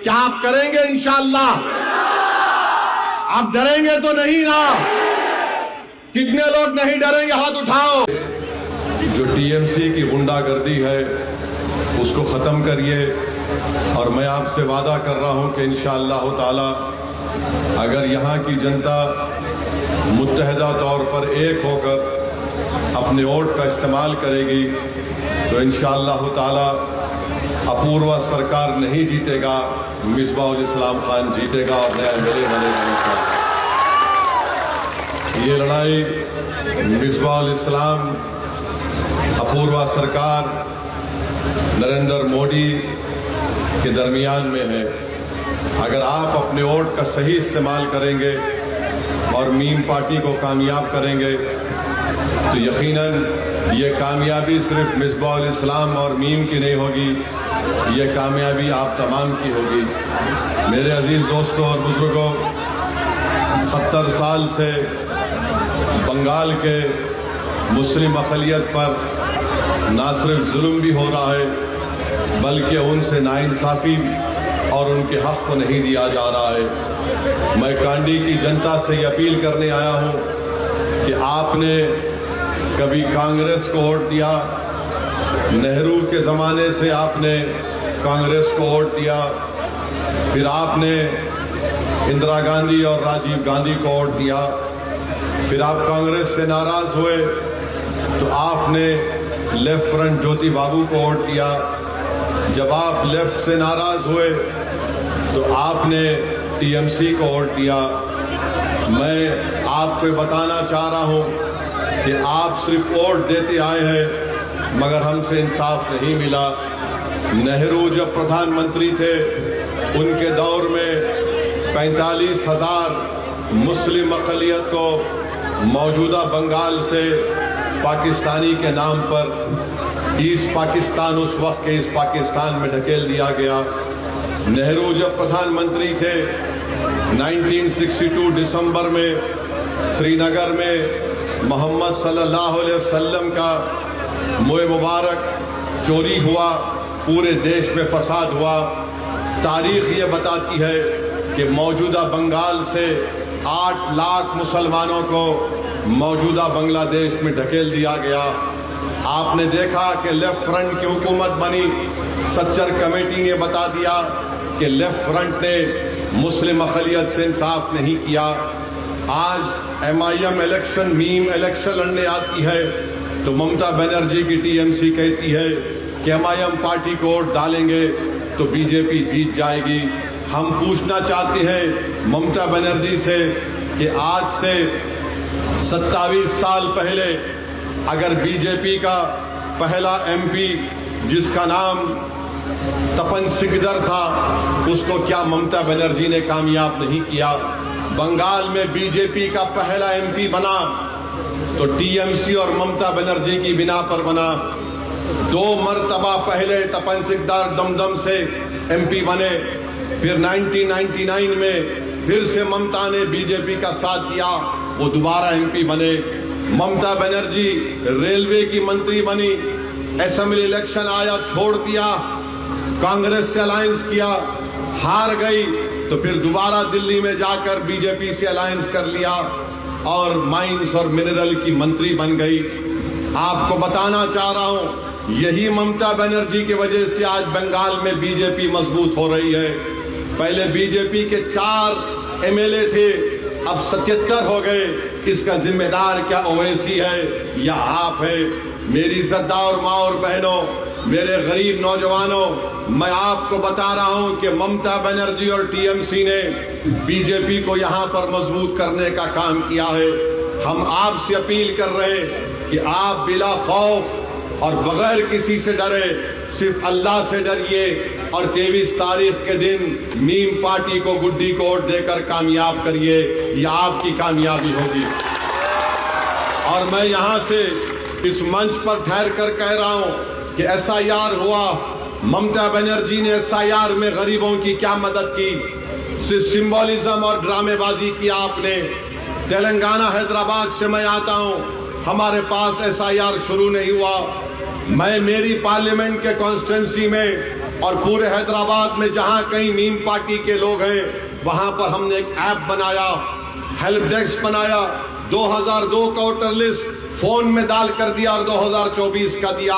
क्या आप करेंगे इंशाअल्लाह? आप डरेंगे तो नहीं ना? कितने लोग नहीं डरेंगे? हाथ उठाओ। जो टीएमसी की गुंडागर्दी है उसको ख़त्म करिए, और मैं आपसे वादा कर रहा हूं कि इंशाअल्लाह ताला अगर यहाँ की जनता मुत्तहदा तौर पर एक होकर अपने वोट का इस्तेमाल करेगी तो इंशाअल्लाह ताला अपूर्वा सरकार नहीं जीतेगा, मिसबाहुल इस्लाम खान जीतेगा और नया एमएलए बनेगा। ये लड़ाई मिसबाहुल इस्लाम, अपूर्वा सरकार, नरेंद्र मोदी के दरमियान में है। अगर आप अपने वोट का सही इस्तेमाल करेंगे और मीम पार्टी को कामयाब करेंगे तो यकीनन ये कामयाबी सिर्फ मिसबाहुल इस्लाम और मीम की नहीं होगी, ये कामयाबी आप तमाम की होगी। मेरे अजीज दोस्तों और बुजुर्गों, 70 साल से बंगाल के मुस्लिम अक़लियत पर ना सिर्फ जुल्म भी हो रहा है बल्कि उनसे नाइंसाफ़ी और उनके हक़ को नहीं दिया जा रहा है। मैं कांडी की जनता से ये अपील करने आया हूँ कि आपने कभी कांग्रेस को वोट दिया, नेहरू के ज़माने से आपने कांग्रेस को वोट दिया, फिर आपने इंदिरा गांधी और राजीव गांधी को वोट दिया, फिर आप कांग्रेस से नाराज़ हुए तो आपने लेफ्ट फ्रंट ज्योति बाबू को वोट दिया। जब आप लेफ्ट से नाराज़ हुए तो आपने टीएमसी को वोट दिया। मैं आपको बताना चाह रहा हूं कि आप सिर्फ वोट देते आए हैं मगर हमसे इंसाफ नहीं मिला। नेहरू जब प्रधानमंत्री थे उनके दौर में 45,000 मुस्लिम अक़लियत को मौजूदा बंगाल से पाकिस्तानी के नाम पर ईस्ट पाकिस्तान, उस वक्त के ईस्ट पाकिस्तान में ढकेल दिया गया। नेहरू जब प्रधानमंत्री थे 1962 दिसंबर में श्रीनगर में मोहम्मद सल्लल्लाहु अलैहि वसल्लम का मुए मुबारक चोरी हुआ, पूरे देश में फसाद हुआ। तारीख़ ये बताती है कि मौजूदा बंगाल से 8 लाख मुसलमानों को मौजूदा बांग्लादेश में ढकेल दिया गया। आपने देखा कि लेफ्ट फ्रंट की हुकूमत बनी, सच्चर कमेटी ने बता दिया कि लेफ्ट फ्रंट ने मुस्लिम अक़लियत से इंसाफ नहीं किया। आज MIM इलेक्शन, मीम इलेक्शन लड़ने आती है तो ममता बनर्जी की टीएमसी कहती है कि MIM पार्टी को वोट डालेंगे तो बीजेपी जीत जाएगी। हम पूछना चाहते हैं ममता बनर्जी से कि आज से 27 साल पहले अगर बीजेपी का पहला MP जिसका नाम तपन सिकदर था उसको क्या ममता बनर्जी ने कामयाब नहीं किया? बंगाल में बीजेपी का पहला MP बना तो टीएमसी और ममता बनर्जी की बिना पर बना। 2 मरतबा पहले तपन सिकदर दमदम से MP बने, फिर 1999 में फिर से ममता ने बीजेपी का साथ दिया, वो दोबारा MP बने। ममता बनर्जी रेलवे की मंत्री बनी, असेंबली इलेक्शन आया छोड़ दिया, कांग्रेस से अलायंस किया, हार गई तो फिर दोबारा दिल्ली में जाकर बीजेपी से अलायंस कर लिया और माइंस और मिनरल की मंत्री बन गई। आपको बताना चाह रहा हूं यही ममता बनर्जी की वजह से आज बंगाल में बीजेपी मजबूत हो रही है। पहले बीजेपी के 4 MLA थे, अब 77 हो गए। इसका जिम्मेदार क्या ओवैसी है या आप है? मेरी इज्जतदार माँ और बहनों, मेरे गरीब नौजवानों, मैं आपको बता रहा हूं कि ममता बनर्जी और टीएमसी ने बीजेपी को यहां पर मजबूत करने का काम किया है। हम आपसे अपील कर रहे हैं कि आप बिला खौफ और बगैर किसी से डरे सिर्फ अल्लाह से डरिए और 23 तारीख के दिन मीम पार्टी को गुड्डी को वोट देकर कामयाब करिए। यह आपकी कामयाबी होगी। और मैं यहां से इस मंच पर ठहर कर कह रहा हूं कि SIR हुआ, ममता बनर्जी ने SIR में गरीबों की क्या मदद की? सिर्फ सिंबोलिज्म और ड्रामेबाजी की आपने। तेलंगाना हैदराबाद से मैं आता हूं, हमारे पास SIR शुरू नहीं हुआ। मैं मेरी पार्लियामेंट के कॉन्स्टिट्यूंसी में और पूरे हैदराबाद में जहां कहीं मीम पार्टी के लोग हैं वहां पर हमने एक ऐप बनाया, हेल्प डेस्क बनाया, 2002 का वोटर लिस्ट फोन में डाल कर दिया और 2024 का दिया,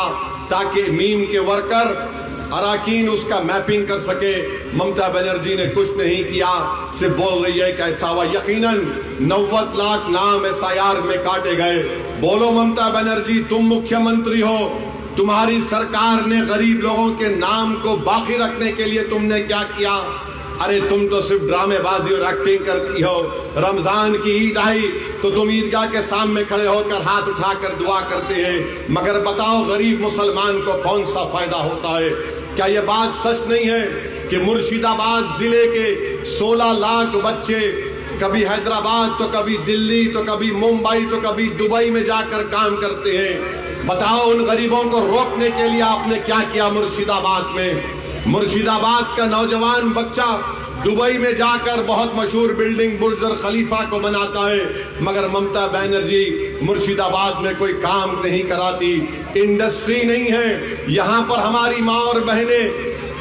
ताकि मीम के वर्कर अराकीन उसका मैपिंग कर सके। ममता बनर्जी ने कुछ नहीं किया, सिर्फ बोल रही है कि ऐसा हुआ। यकीनन 90 लाख नाम SIR में काटे गए। बोलो ममता बनर्जी, तुम मुख्यमंत्री हो, तुम्हारी सरकार ने गरीब लोगों के नाम को बाकी रखने के लिए तुमने क्या किया? अरे तुम तो सिर्फ ड्रामेबाजी और एक्टिंग करती हो। रमजान की ईद आई तो तुम ईदगाह के सामने खड़े होकर हाथ उठाकर दुआ करते हैं, मगर बताओ गरीब मुसलमान को कौन सा फायदा होता है? क्या यह बात सच नहीं है कि मुर्शिदाबाद जिले के 16 लाख बच्चे कभी हैदराबाद तो कभी दिल्ली तो कभी मुंबई तो कभी दुबई में जाकर काम करते हैं? बताओ उन गरीबों को रोकने के लिए आपने क्या किया मुर्शिदाबाद में? मुर्शिदाबाद का नौजवान बच्चा दुबई में जाकर बहुत मशहूर बिल्डिंग बुर्ज खलीफा को बनाता है, मगर ममता बनर्जी मुर्शिदाबाद में कोई काम नहीं कराती। इंडस्ट्री नहीं है। यहाँ पर हमारी माँ और बहनें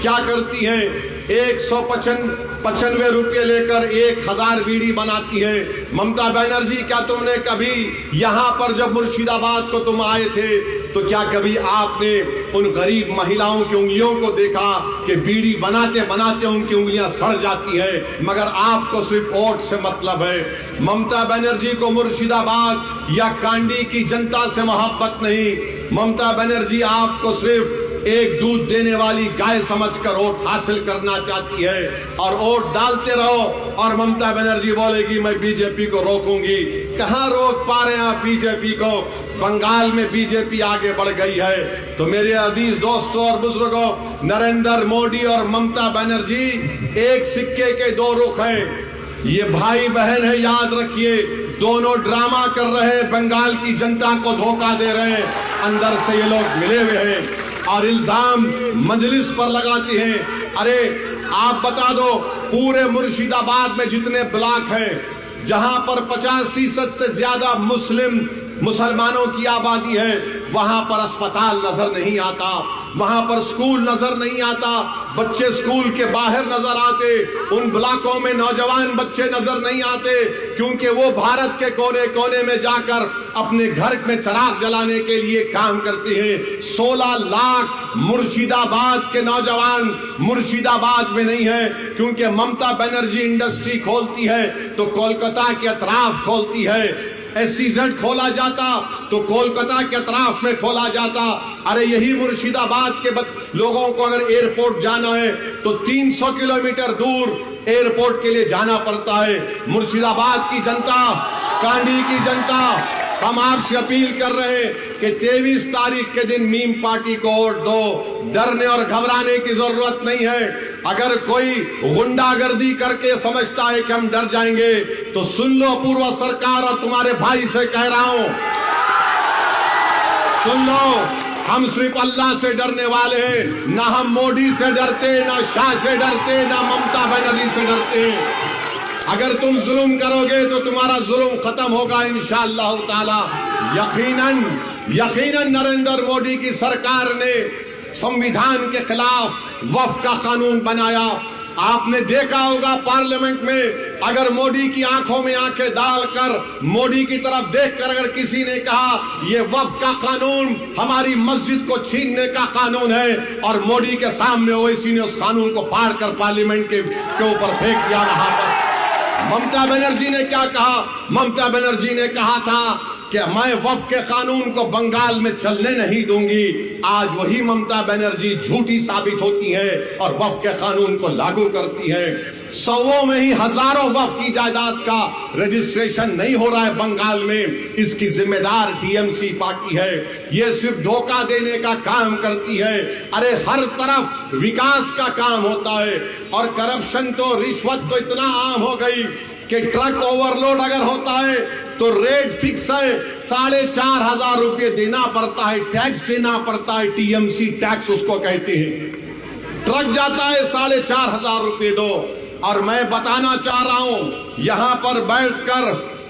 क्या करती हैं? 195 रुपये लेकर 1000 बीड़ी बनाती है। ममता बनर्जी, क्या तुमने कभी यहाँ पर जब मुर्शिदाबाद को तुम आए थे तो क्या कभी आपने उन गरीब महिलाओं की उंगलियों को देखा कि बीड़ी बनाते बनाते उनकी उंगलियां सड़ जाती है? मगर आपको सिर्फ वोट से मतलब है। ममता बनर्जी को मुर्शिदाबाद या कांडी की जनता से मोहब्बत नहीं। ममता बनर्जी आपको सिर्फ एक दूध देने वाली गाय समझकर वोट हासिल करना चाहती है, और वोट डालते रहो और ममता बनर्जी बोलेगी मैं बीजेपी को रोकूंगी। कहां रोक पा रहे हैं आप बीजेपी को? बंगाल में बीजेपी आगे बढ़ गई है। तो मेरे अजीज दोस्तों और बुजुर्गों, नरेंद्र मोदी और ममता बनर्जी एक सिक्के के दो रुख हैं। ये भाई बहन है, याद रखिए। दोनों ड्रामा कर रहे हैं, बंगाल की जनता को धोखा दे रहे हैं। अंदर से ये लोग मिले हुए हैं और इल्जाम मजलिस पर लगाते हैं। अरे आप बता दो, पूरे मुर्शिदाबाद में जितने ब्लॉक हैं जहां पर 50% से ज्यादा मुसलमानों की आबादी है, वहां पर अस्पताल नजर नहीं आता, वहां पर स्कूल नजर नहीं आता, बच्चे स्कूल के बाहर नजर आते, उन ब्लॉकों में नौजवान बच्चे नजर नहीं आते, क्योंकि वो भारत के कोने कोने में जाकर अपने घर में चिराग जलाने के लिए काम करते हैं। 16 लाख मुर्शिदाबाद के नौजवान मुर्शिदाबाद में नहीं है, क्योंकि ममता बनर्जी इंडस्ट्री खोलती है तो कोलकाता के अतराफ खोलती है। SEZ खोला जाता तो कोलकाता के अतराफ में खोला जाता। अरे यही मुर्शिदाबाद के लोगों को अगर एयरपोर्ट जाना है तो 300 किलोमीटर दूर एयरपोर्ट के लिए जाना पड़ता है। मुर्शिदाबाद की जनता, कांडी की जनता, हम आपसे अपील कर रहे हैं कि 23 तारीख के दिन मीम पार्टी को वोट दो। डरने और घबराने की जरूरत नहीं है। अगर कोई गुंडागर्दी करके समझता है कि हम डर जाएंगे तो सुन लो, पूर्व सरकार और तुम्हारे भाई से कह रहा हूं, सुन लो, हम सिर्फ अल्लाह से डरने वाले हैं। ना हम मोदी से डरते, ना शाह से डरते, ना ममता बनर्जी से डरते। अगर तुम जुल्म करोगे तो तुम्हारा जुल्म खत्म होगा इंशाअल्लाह ताला। यकीनन नरेंद्र मोदी की सरकार ने संविधान के खिलाफ वक्फ का कानून बनाया। आपने देखा होगा पार्लियामेंट में, अगर मोदी की आंखों में आंखें डालकर मोदी की तरफ देखकर अगर किसी ने कहा ये वक्फ का कानून हमारी मस्जिद को छीनने का कानून है, और मोदी के सामने ओवैसी ने उस कानून को फाड़ कर पार्लियामेंट के ऊपर फेंक दिया। वहां पर ममता बनर्जी ने क्या कहा? ममता बनर्जी ने कहा था कि मैं वक्फ के कानून को बंगाल में चलने नहीं दूंगी। आज वही ममता बनर्जी झूठी साबित होती है और वक्फ के कानून को लागू करती है। सौों में ही हजारों वक्फ की जायदाद का रजिस्ट्रेशन नहीं हो रहा है बंगाल में। इसकी जिम्मेदार टीएमसी पार्टी है। यह सिर्फ धोखा देने का काम करती है। अरे हर तरफ विकास का काम होता है, और करप्शन तो, रिश्वत तो इतना आम हो गई कि ट्रक ओवरलोड अगर होता है तो रेट फिक्स है, 4500 रुपये देना पड़ता है, टैक्स देना पड़ता है। टीएमसी टैक्स उसको कहते हैं। ट्रक जाता है 4500 रुपये दो। और मैं बताना चाह रहा हूं, यहां पर बैठकर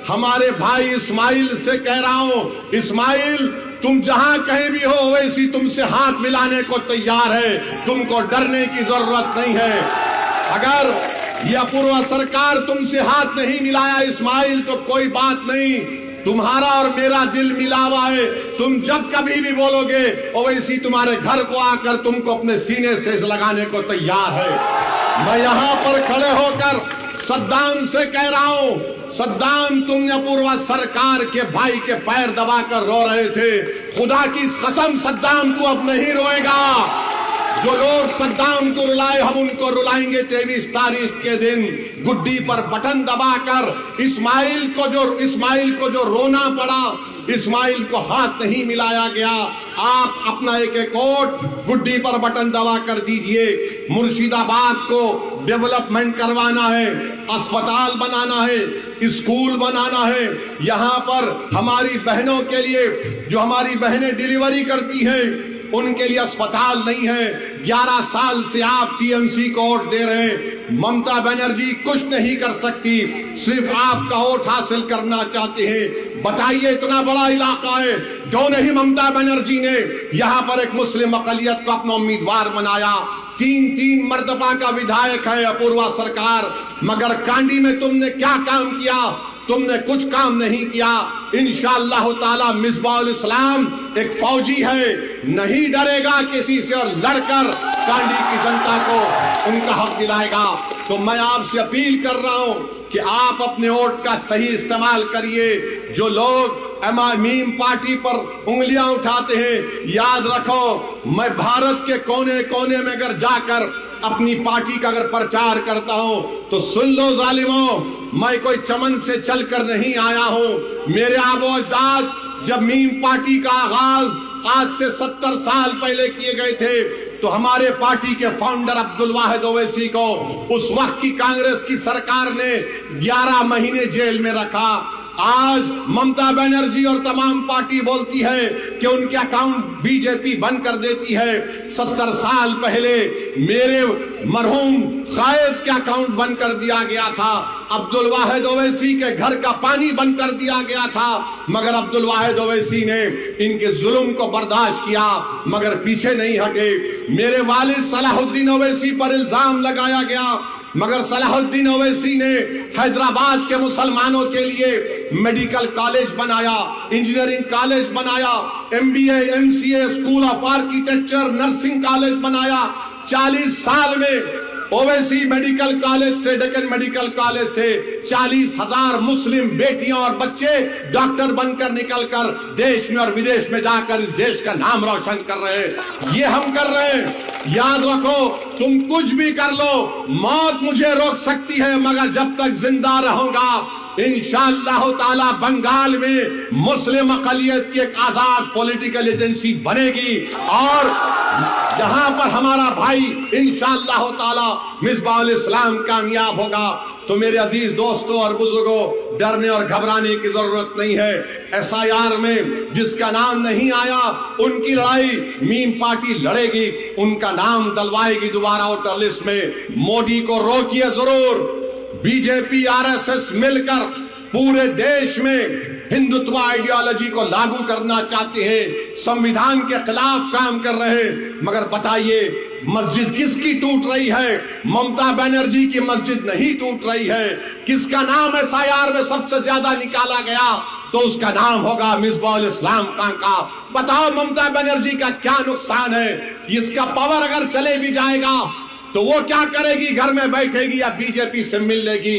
हमारे भाई इस्माइल से कह रहा हूं, इस्माइल तुम जहां कहीं भी हो ओवैसी तुमसे हाथ मिलाने को तैयार है, तुमको डरने की जरूरत नहीं है। अगर ये अपूर्वा सरकार तुमसे हाथ नहीं मिलाया इस्माइल तो कोई बात नहीं, तुम्हारा और मेरा दिल मिला हुआ है। तुम जब कभी भी बोलोगे ओवैसी तुम्हारे घर को आकर तुमको अपने सीने से लगाने को तैयार है। मैं यहां पर खड़े होकर सद्दाम से कह रहा हूं, सद्दाम तुमने अपूर्वा सरकार के भाई के पैर दबाकर रो रहे थे, खुदा की कसम सद्दाम तू अब नहीं रोएगा। जो लोग सद्दाम को रुलाए हम उनको रुलाएंगे 23 तारीख के दिन। गुड्डी पर बटन दबाकर इस्माइल को जो रोना पड़ा, इस्माइल को हाथ नहीं मिलाया गया। आप अपना एक वोट गुड्डी पर बटन दबा कर दीजिए। मुर्शिदाबाद को डेवलपमेंट करवाना है, अस्पताल बनाना है, स्कूल बनाना है। यहाँ पर हमारी बहनों के लिए, जो हमारी बहनें डिलीवरी करती हैं उनके लिए अस्पताल नहीं है। 11 साल से आप टीएमसी को वोट दे रहे हैं। ममता बनर्जी कुछ नहीं कर सकती, सिर्फ आपका वोट हासिल करना चाहते हैं। बताइए इतना बड़ा इलाका है, क्यों नहीं ममता बनर्जी ने यहाँ पर एक मुस्लिम अकलियत को अपना उम्मीदवार बनाया। 3 मर्तबा का विधायक है अपूर्वा सरकार, मगर कांडी में तुमने क्या काम किया? तुमने कुछ काम नहीं किया। इंशाअल्लाह ताला मिसबाहुल इस्लाम एक फौजी है, नहीं डरेगा किसी से और लड़कर कांडी की जनता को उनका हक दिलाएगा। तो मैं आपसे अपील कर रहा हूं कि आप अपने वोट का सही इस्तेमाल करिए। जो लोग मीम पार्टी पर उंगलियां उठाते हैं, याद रखो मैं भारत के कोने कोने में अगर जाकर अपनी पार्टी का अगर प्रचार करता हूं तो सुन लो जालिमों, मैं कोई चमन से चलकर नहीं आया हूं। मेरे आबो अजदाद जब मीम पार्टी का आगाज आज से 70 साल पहले किए गए थे तो हमारे पार्टी के फाउंडर अब्दुल वाहिद ओवैसी को उस वक्त की कांग्रेस की सरकार ने 11 महीने जेल में रखा। आज ममता बनर्जी और तमाम पार्टी बोलती है कि उनके अकाउंट बीजेपी बंद कर देती है। 70 साल पहले मेरे मरहूम कायद के अकाउंट बंद कर दिया गया था। अब्दुल वाहिद ओवैसी के घर का पानी बंद कर दिया गया था, मगर अब्दुल वाहिद ओवैसी ने इनके जुल्म को बर्दाश्त किया मगर पीछे नहीं हटे। मेरे वालिद सलाहुद्दीन ओवैसी पर इल्जाम लगाया गया, मगर सलाहुद्दीन ओवैसी ने हैदराबाद के मुसलमानों के लिए मेडिकल कॉलेज बनाया, इंजीनियरिंग कॉलेज बनाया, MBA MCA school of architecture nursing college बनाया। 40 साल में ओवैसी मेडिकल कॉलेज से, डेक्कन मेडिकल कॉलेज से 40,000 मुस्लिम बेटियां और बच्चे डॉक्टर बनकर निकलकर देश में और विदेश में जाकर इस देश का नाम रोशन कर रहे हैं। ये हम कर रहे हैं। याद रखो, तुम कुछ भी कर लो, मौत मुझे रोक सकती है, मगर जब तक जिंदा रहूंगा इंशाअल्लाह ताला बंगाल में मुस्लिम अकलियत की एक आजाद पॉलिटिकल एजेंसी बनेगी और जहां पर हमारा भाई इंशाअल्लाह ताला मिसबाहुल इस्लाम कामयाब होगा। तो मेरे अजीज दोस्तों और बुजुर्गों, डरने और घबराने की जरूरत नहीं है। SIR में जिसका नाम नहीं आया उनकी लड़ाई मीम पार्टी लड़ेगी, उनका नाम दलवाएगी दोबारा वोटर लिस्ट में। मोदी को रोकिए जरूर। बीजेपी RSS मिलकर पूरे देश में हिंदुत्व आइडियोलॉजी को लागू करना चाहते हैं, संविधान के खिलाफ काम कर रहे हैं। मगर बताइए मस्जिद किसकी टूट रही है? ममता बनर्जी की मस्जिद नहीं टूट रही है। किसका नाम SIR में सबसे ज्यादा निकाला गया तो उसका नाम होगा मिसबाहुल इस्लाम खान का। बताओ ममता बनर्जी का क्या नुकसान है? इसका पावर अगर चले भी जाएगा तो वो क्या करेगी? घर में बैठेगी या बीजेपी से मिल लेगी?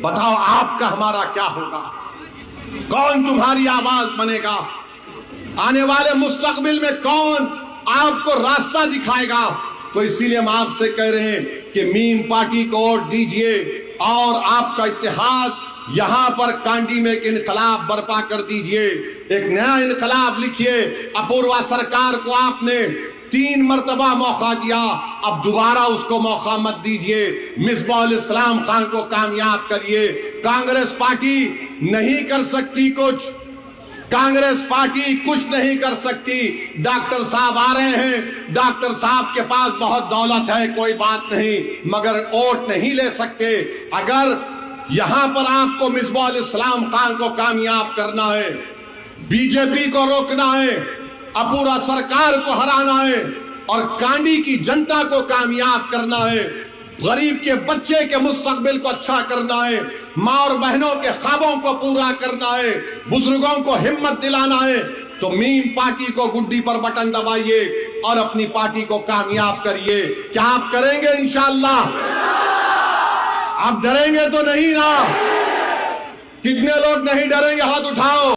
बताओ आपका हमारा क्या होगा? कौन तुम्हारी आवाज बनेगा? आने वाले मुस्तकबिल में कौन आपको रास्ता दिखाएगा? तो इसीलिए हम आपसे कह रहे हैं कि मीम पार्टी को वोट दीजिए और आपका इत्तेहाद यहां पर कांडी में एक इनकलाब बर्पा कर दीजिए। एक नया इनकलाब लिखिए। अपूर्वा सरकार को आपने 3 मर्तबा मौका दिया, अब दोबारा उसको मौका मत दीजिए। मिसबाहुल इस्लाम खान को कामयाब करिए। कांग्रेस पार्टी नहीं कर सकती कुछ, कांग्रेस पार्टी कुछ नहीं कर सकती। डॉक्टर साहब आ रहे हैं, डॉक्टर साहब के पास बहुत दौलत है, कोई बात नहीं, मगर वोट नहीं ले सकते। अगर यहां पर आपको मिसबाहुल इस्लाम खान को कामयाब करना है, बीजेपी को रोकना है, अब पूरा सरकार को हराना है और कांडी की जनता को कामयाब करना है, गरीब के बच्चे के मुस्तकबिल को अच्छा करना है, माँ और बहनों के ख्वाबों को पूरा करना है, बुजुर्गों को हिम्मत दिलाना है। तो मीम पार्टी को गुड्डी पर बटन दबाइए और अपनी पार्टी को कामयाब करिए। क्या आप करेंगे? इंशाअल्लाह। आप डरेंगे तो नहीं ना? कितने लोग नहीं डरेंगे? हाथ उठाओ।